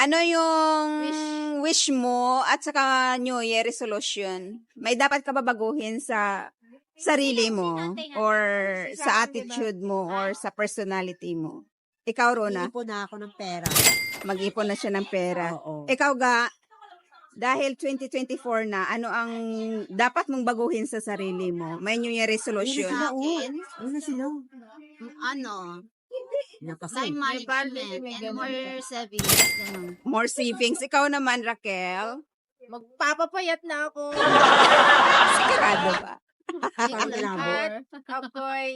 Ano yung wish mo at saka New Year resolution? May dapat ka babaguhin sa sarili mo or sa attitude mo or sa personality mo? Ikaw, Rona, Iipon na ako ng pera. mag-ipon na siya ng pera. Oo. Ikaw, Ga, dahil 2024 na, ano ang dapat mong baguhin sa sarili mo? May New Year resolution? Sa akin, ano sila? Ano, Napasay. time management and more savings. Ganun. More savings. Ikaw naman, Raquel. Magpapapayat na ako. Sigurado ba? Parang labo. At ako ay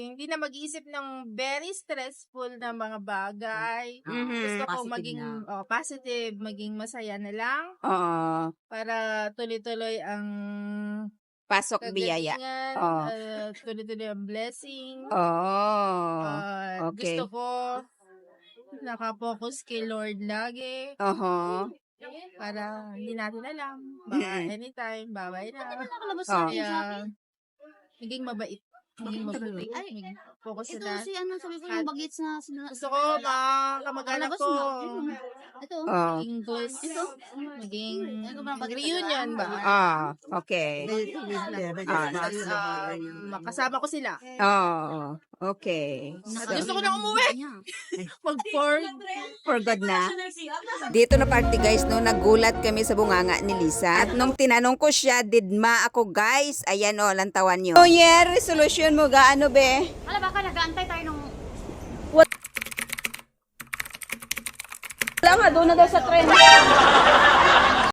hindi na mag-iisip ng very stressful na mga bagay. Mhm. Gusto ko Positive maging na. positive, maging masaya na lang Oo. para tuloy-tuloy ang Pasok biyaya. kagalingan, Oo. tuloy-tuloy ang blessing. Oo. Okay. Gusto ko nakapokus kay Lord lagi Oho. para hindi natin alam. Baka Mm-mm. anytime, babay na. Nakalabas Oh. na yung Kaya, maging mabait. Maging mabuti. Ay, Maging focus ito na. si ano, sabi ko yung bagets na Gusto ko, mga kamag-anak Kalabas ko, na. Ito. Oh. maging close. Ito. Maging Ano ba, bagets na reunion ba? Ah, okay. Makasama ko sila. Oh, okay. Gusto ko na umuwi. Mag-form. For good na. Dito na party guys, no, nagulat kami sa bunganga ni Lisa. At nung tinanong ko siya, didma ako guys. Ayan o, lantawan nyo. New Year resolution mo, gaano be? Wala baka nag-aantay tayo nung Wala nga, doon na daw sa trend.